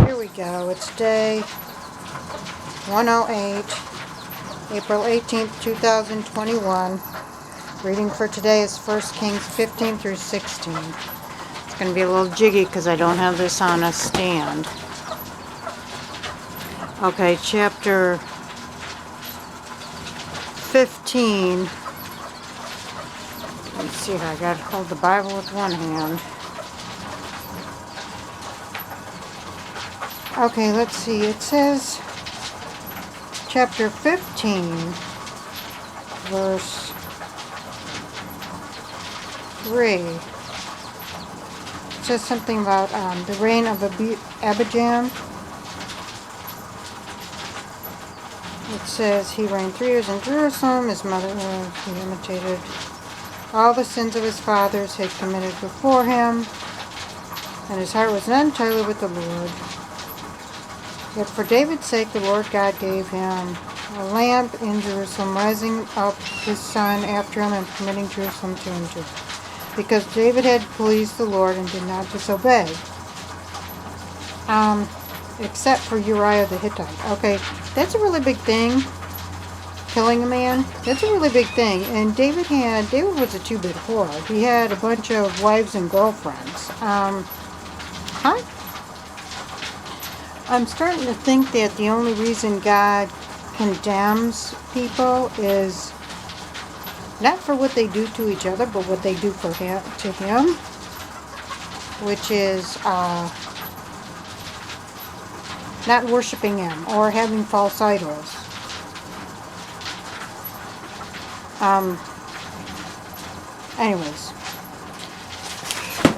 Here we go. It's day 108, April 18th, 2021. Reading for today is 1 Kings 15 through 16. It's going to be a little jiggy because I don't have this on a stand. Okay, chapter 15. Let's see here. I got to hold the Bible with one hand. Okay, let's see. It says, chapter 15, verse 3. It says something about the reign of Abijam. It says he reigned 3 years in Jerusalem. His mother, he imitated all the sins of his fathers had committed before him, and his heart was not entirely with the Lord. Yet for David's sake the Lord God gave him a lamp in Jerusalem, rising up his son after him and permitting Jerusalem to endure, because David had pleased the Lord and did not disobey, except for Uriah the Hittite. Okay, that's a really big thing. Killing a man, that's a really big thing. And David was a two-bit whore. He had a bunch of wives and girlfriends. I'm starting to think that the only reason God condemns people is not for what they do to each other, but what they do to him, which is not worshiping him or having false idols. Anyways.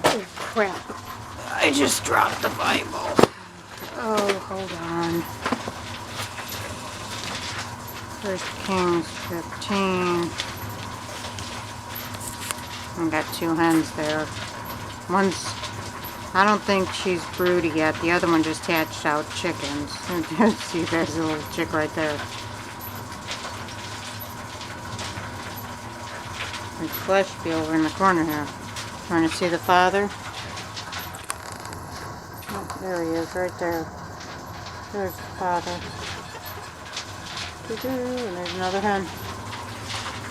Oh, crap. I just dropped the Bible. Oh, hold on. 1 Kings 15. I got 2 hens there. One's, I don't think she's broody yet. The other one just hatched out chickens. See, there's a little chick right there. There's flesh be over in the corner here. Want to see the father? Oh, there he is, right there. There's the father. And there's another hen.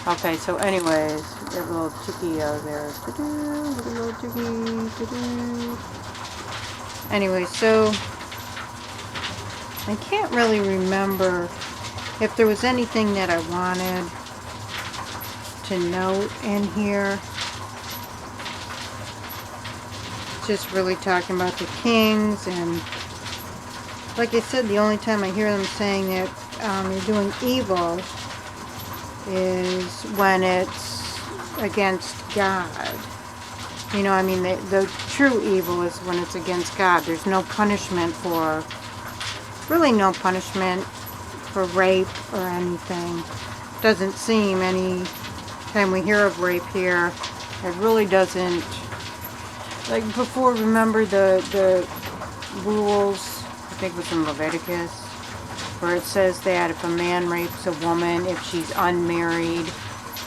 Okay, so anyways, there's a little chickie out there. Little chickie. Anyway, so I can't really remember if there was anything that I wanted to note in here. Just really talking about the kings, and like I said, the only time I hear them saying that you're doing evil is when it's against God. You know, I mean, the true evil is when it's against God. There's no punishment for, really no punishment for rape or anything. Doesn't seem any time we hear of rape here, it really doesn't. Like before, remember the rules, I think it was in Leviticus, where it says that if a man rapes a woman, if she's unmarried,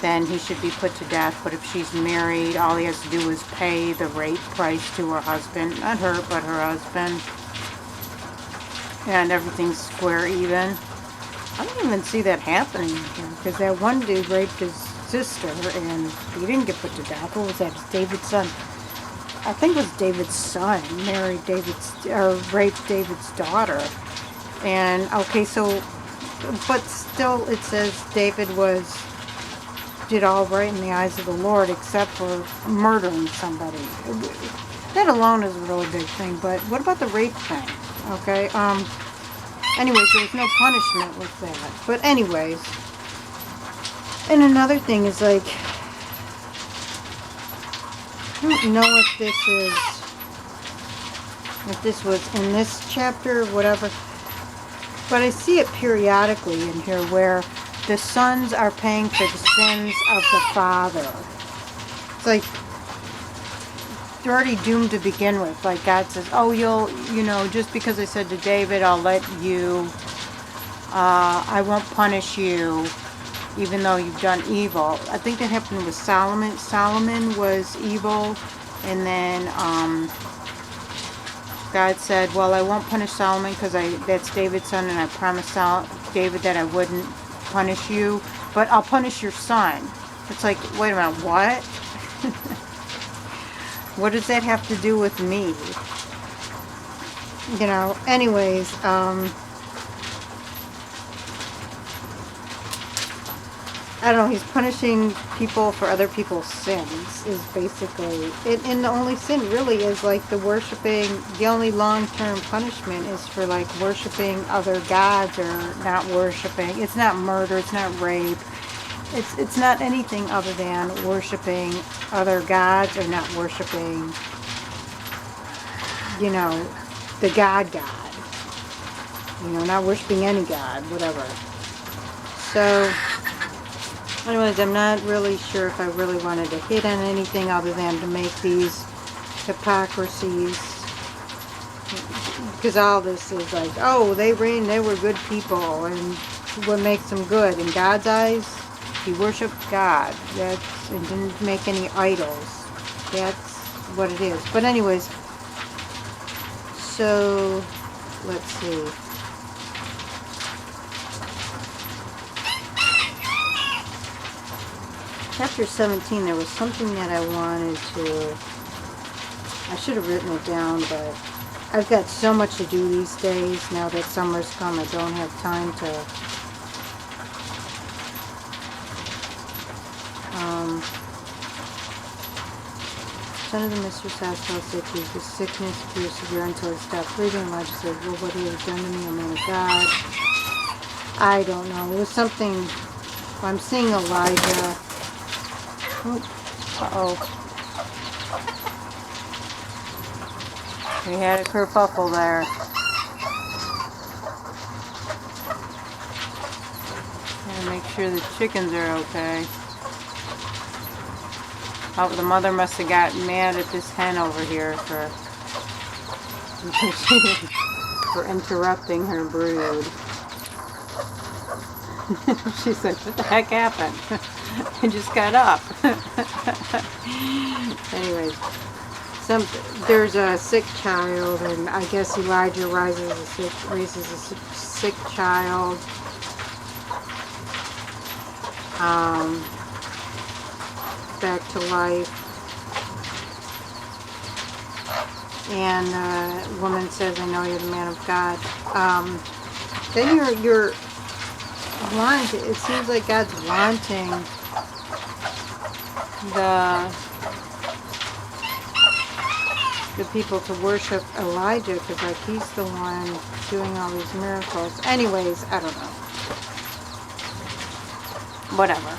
then he should be put to death. But if she's married, all he has to do is pay the rape price to her husband. Not her, but her husband. And everything's square even. I don't even see that happening here, because that one dude raped his sister and he didn't get put to death. What was that? It's David's son. I think it was David's son married raped David's daughter. And okay, so, but still it says David did all right in the eyes of the Lord, except for murdering somebody. That alone is a really big thing. But what about the rape thing? Okay, anyways, there was no punishment with that. But anyways, and another thing is, like, I don't know if this was in this chapter or whatever, but I see it periodically in here where the sons are paying for the sins of the father. It's like they're already doomed to begin with. Like God says, oh, you know, just because I said to David, I'll let you, I won't punish you, even though you've done evil. I think that happened with Solomon. Solomon was evil, and then God said, well, I won't punish Solomon because that's David's son, and I promised David that I wouldn't punish you, but I'll punish your son. It's like, wait a minute, what? What does that have to do with me? You know, anyways, I don't know, he's punishing people for other people's sins, is basically, and the only sin really is like the only long-term punishment is for like worshiping other gods or not worshiping. It's not murder, it's not rape, it's not anything other than worshiping other gods or not worshiping, you know, the God. You know, not worshiping any God, whatever. So, anyways, I'm not really sure if I really wanted to hit on anything other than to make these hypocrisies. Because all this is like, oh, they were good people, and what makes them good? In God's eyes, he worshipped God. And didn't make any idols. That's what it is. But anyways, so, let's see. Chapter 17, there was something that I wanted to, I should have written it down, but I've got so much to do these days. Now that summer's come, I don't have time to, son of the mistress Haskell said to his sickness grew severe until he stopped breathing. Elijah said, well, what he has done to me, O man of God? I don't know. It was something, I'm seeing Elijah. Uh-oh. We had a kerfuffle there. Gotta make sure the chickens are okay. Oh, the mother must have gotten mad at this hen over here for interrupting her brood. She's like, what the heck happened? I just got up. Anyways, there's a sick child, and I guess Elijah raises a sick child. Back to life. And the woman says, I know you're the man of God. Then you're wanting, it seems like God's wanting the people to worship Elijah, because like he's the one doing all these miracles. Anyways, I don't know. Whatever.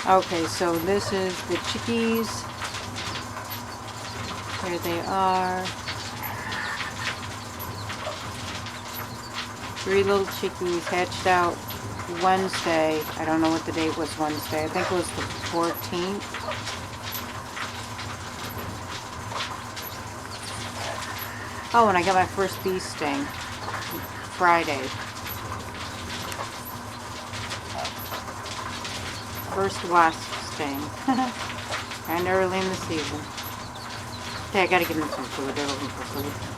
Okay, so this is the chickies. Here they are. 3 little chickies hatched out Wednesday. I don't know what the date was Wednesday. I think it was the 14th. Oh, and I got my first bee sting Friday. First wasp sting. Kind of early in the season. Okay, I gotta give them some food. They're looking for food.